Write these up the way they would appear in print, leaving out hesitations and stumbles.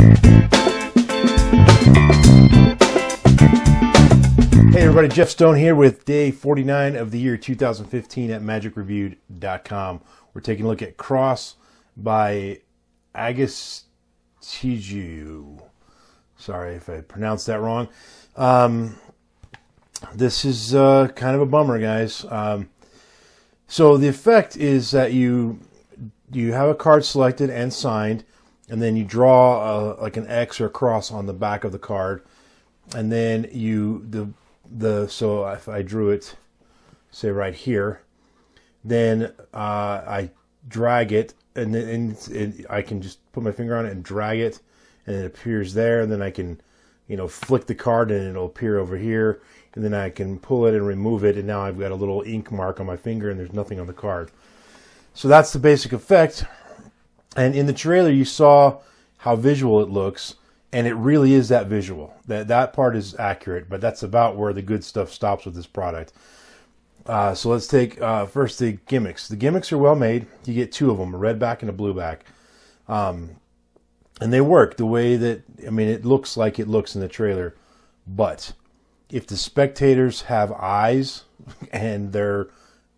Hey everybody, Jeff Stone here with day 49 of the year 2015 at magicreviewed.com. We're taking a look at Cross by Agus Tjiu. Sorry if I pronounced that wrong. This is kind of a bummer, guys. So the effect is that you have a card selected and signed, and then you draw like an X or a cross on the back of the card, and then so if I drew it, say right here, then I drag it, and then I can just put my finger on it and drag it, and it appears there. And then I can, flick the card, and it'll appear over here. And then I can pull it and remove it, and now I've got a little ink mark on my finger, and there's nothing on the card. So that's the basic effect. And in the trailer, you saw how visual it looks. And it really is that visual. That part is accurate, but that's about where the good stuff stops with this product. So let's take first the gimmicks. The gimmicks are well made. You get two of them, a red back and a blue back. And they work the way that, it looks like it looks in the trailer. But if the spectators have eyes and they're,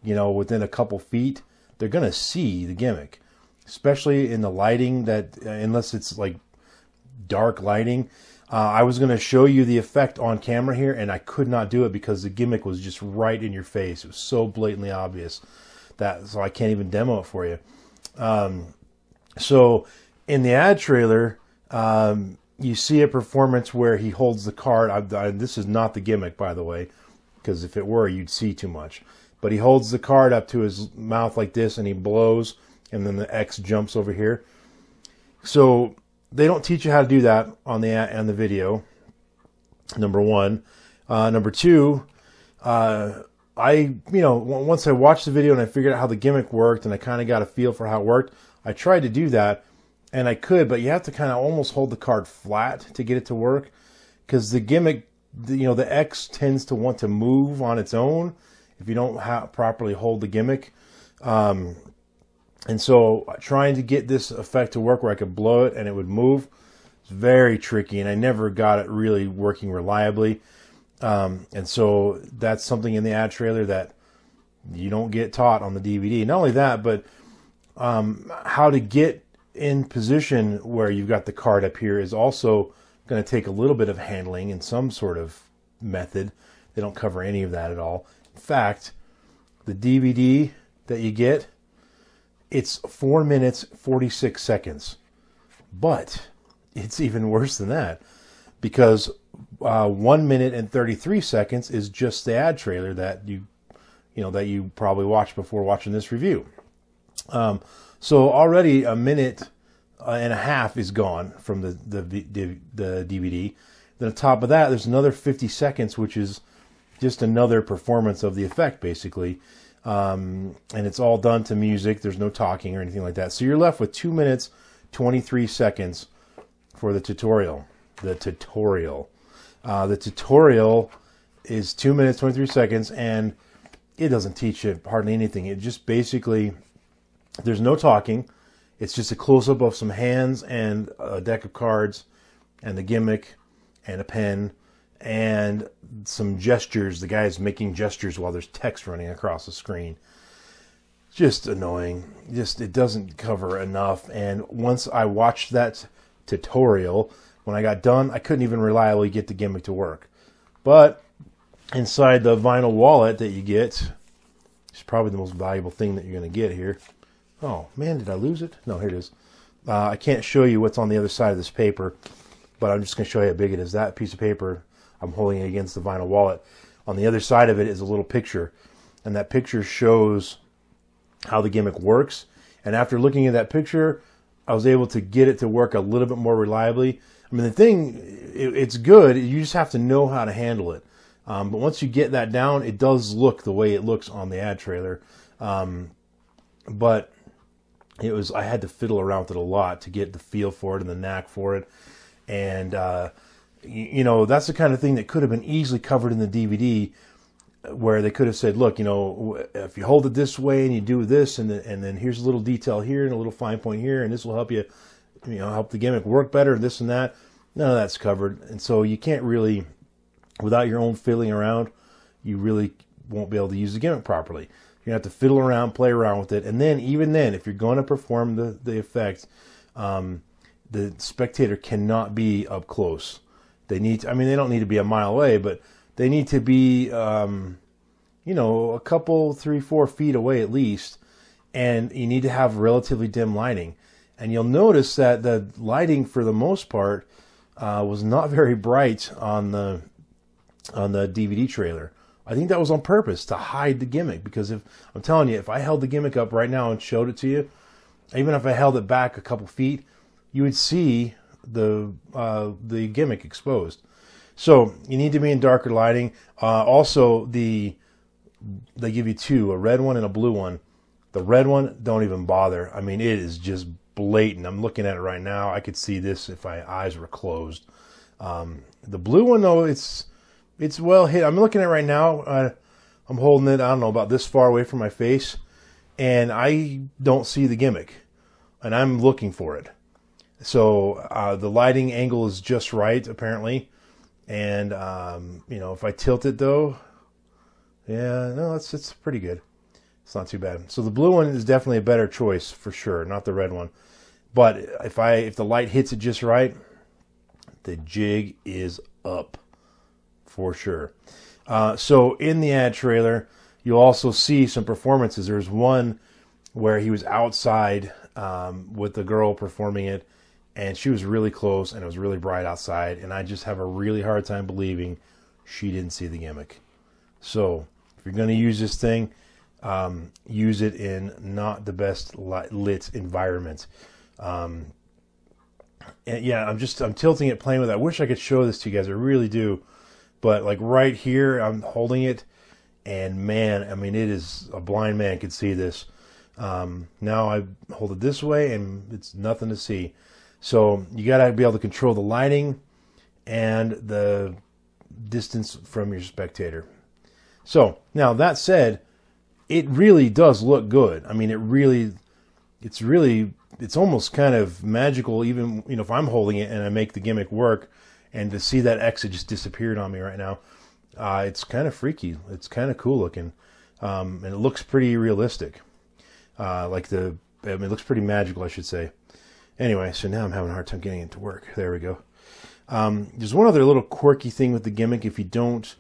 within a couple feet, they're going to see the gimmick. Especially in the lighting, that unless it's like dark lighting. I was going to show you the effect on camera here, and I could not do it because the gimmick was just right in your face. It was so blatantly obvious so I can't even demo it for you. So in the ad trailer, you see a performance where he holds the card. This is not the gimmick, by the way, because if it were, you'd see too much. But he holds the card up to his mouth like this, and he blows, and then the X jumps over here. So they don't teach you how to do that on the video, number one. Number two, once I watched the video and I figured out how the gimmick worked and I kind of got a feel for how it worked, I tried to do that, and I could, but you have to kind of almost hold the card flat to get it to work, because the gimmick, the X tends to want to move on its own if you don't properly hold the gimmick. And so trying to get this effect to work where I could blow it and it would move, it's very tricky, and I never got it really working reliably. And so that's something in the ad trailer that you don't get taught on the DVD. Not only that, but how to get in position where you've got the card up here is also going to take a little bit of handling in some sort of method. They don't cover any of that at all. In fact, the DVD that you get, it's 4 minutes, 46 seconds. But it's even worse than that, because 1 minute and 33 seconds is just the ad trailer that you probably watched before watching this review. So already a minute and a half is gone from the DVD. Then on top of that, there's another 50 seconds, which is just another performance of the effect, basically. And it's all done to music. There's no talking or anything like that. So you're left with 2 minutes, 23 seconds for the tutorial. The tutorial is 2 minutes, 23 seconds, and it doesn't teach you hardly anything. It just basically, there's no talking. It's just a close-up of some hands and a deck of cards and the gimmick and a pen and some gestures. The guy's making gestures while there's text running across the screen. Just annoying. It doesn't cover enough. And once I watched that tutorial, when I got done, I couldn't even reliably get the gimmick to work. But inside the vinyl wallet that you get, it's probably the most valuable thing that you're going to get here. Oh, man, did I lose it? No, here it is. I can't show you what's on the other side of this paper, but I'm just going to show you how big it is. That piece of paper, I'm holding it against the vinyl wallet. On the other side of it is a little picture, and that picture shows how the gimmick works. And after looking at that picture, I was able to get it to work a little bit more reliably. I mean, the thing, it's good. You just have to know how to handle it. But once you get that down, it does look the way it looks on the ad trailer. But I had to fiddle around with it a lot to get the feel for it and the knack for it. And, that's the kind of thing that could have been easily covered in the DVD, where they could have said, look, if you hold it this way and you do this, and then here's a little detail here and a little fine point here, and this will help you help the gimmick work better, this and that. None of that's covered. And so you can't really, without your own fiddling around, you really won't be able to use the gimmick properly. You're going to have to fiddle around, play around with it. And then, even then, if you're going to perform the effect, the spectator cannot be up close. They need to, they don't need to be a mile away, but they need to be, a couple, 3-4 feet away at least. And you need to have relatively dim lighting. And you'll notice that the lighting, for the most part, was not very bright on the DVD trailer. I think that was on purpose, to hide the gimmick, because I'm telling you, if I held the gimmick up right now and showed it to you, even if I held it back a couple feet, you would see the gimmick exposed. So you need to be in darker lighting. Also, they give you two, a red one and a blue one. The red one, don't even bother. It is just blatant. I'm looking at it right now. I could see this if my eyes were closed. The blue one, though, it's well hit. I'm looking at it right now. I'm holding it, I don't know, about this far away from my face, and I don't see the gimmick, and I'm looking for it. So the lighting angle is just right, apparently. And, if I tilt it, though, yeah, no, it's pretty good. It's not too bad. So the blue one is definitely a better choice, for sure, not the red one. But if the light hits it just right, the jig is up. For sure. So in the ad trailer, you'll also see some performances. There's one where he was outside with the girl performing it, and she was really close, and it was really bright outside, and I just have a really hard time believing she didn't see the gimmick. So if you're going to use this thing, use it in not the best lit environment. And yeah, I'm tilting it, playing with it. I wish I could show this to you guys. I really do. But like right here, I'm holding it, and man, it is, a blind man could see this. Now I hold it this way, and it's nothing to see. So you got to be able to control the lighting and the distance from your spectator. So now, that said, it really does look good. It's almost kind of magical, even if I'm holding it and I make the gimmick work. And to see that exit just disappeared on me right now, it's kind of freaky. It's kind of cool looking, and it looks pretty realistic. It looks pretty magical, I should say. Anyway, so now I'm having a hard time getting it to work. There we go. There's one other little quirky thing with the gimmick. If you don't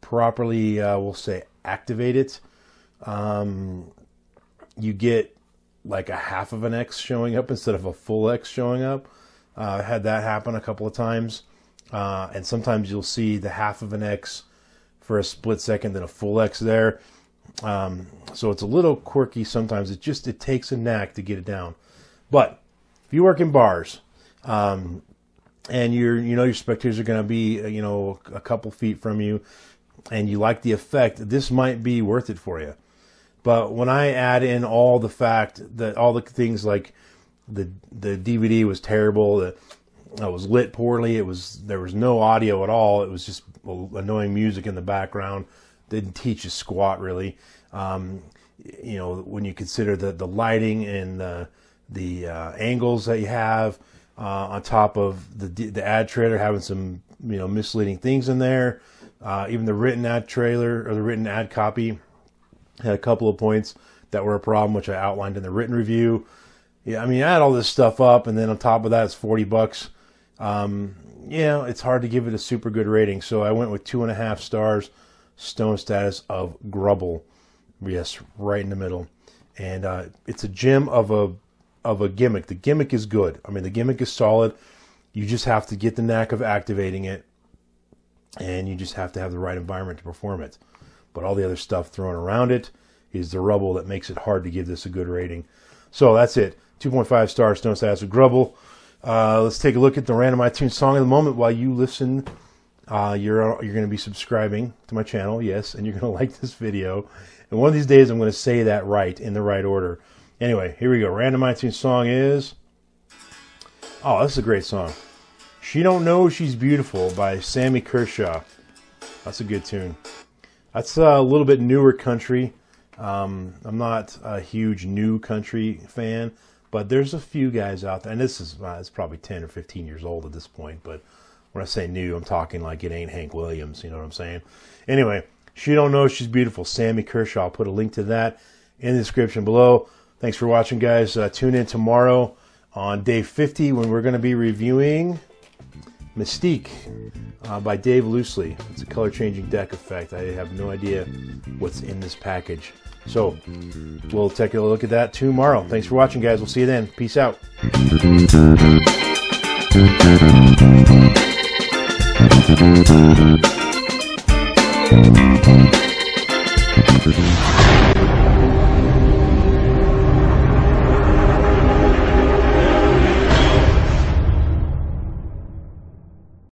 properly, we'll say, activate it, you get like a half of an X showing up instead of a full X showing up. I had that happen a couple of times, and sometimes you'll see the half of an X for a split second, then a full X there. So it's a little quirky sometimes. It takes a knack to get it down. But if you work in bars, and your spectators are going to be a couple feet from you, and you like the effect, this might be worth it for you. But when I add in all the things like the DVD was terrible, it was lit poorly, there was no audio at all, it was just annoying music in the background, didn't teach a squat really. When you consider the lighting and the angles that you have, on top of the ad trailer having some misleading things in there, even the written ad trailer or the written ad copy had a couple of points that were a problem, which I outlined in the written review. Yeah, I add all this stuff up, and then on top of that, it's $40. It's hard to give it a super good rating, so I went with 2.5 stars. Stone Status of Grubble, yes, right in the middle, and it's a gem of a gimmick. The gimmick is good. The gimmick is solid. You just have to get the knack of activating it, and you just have to have the right environment to perform it. But all the other stuff thrown around it is the rubble that makes it hard to give this a good rating. So that's it. 2.5 stars, Stone Status of Grubble. Let's take a look at the random iTunes song of the moment. While you listen, you're going to be subscribing to my channel, yes, and you're going to like this video. And one of these days, I'm going to say that right, in the right order. Anyway, here we go. Random iTunes song is... Oh, this is a great song. She Don't Know She's Beautiful by Sammy Kershaw. That's a good tune. That's a little bit newer country. I'm not a huge new country fan, But there's a few guys out there, and this is it's probably 10 or 15 years old at this point. But when I say new, I'm talking like it ain't Hank Williams. You know what I'm saying? Anyway, She Don't Know She's Beautiful, Sammy Kershaw. I'll put a link to that in the description below. Thanks for watching, guys. Tune in tomorrow on day 50 when we're going to be reviewing Mystique by Dave Loosely. It's a color-changing deck effect. I have no idea what's in this package. So we'll take a look at that tomorrow. Thanks for watching, guys. We'll see you then. Peace out.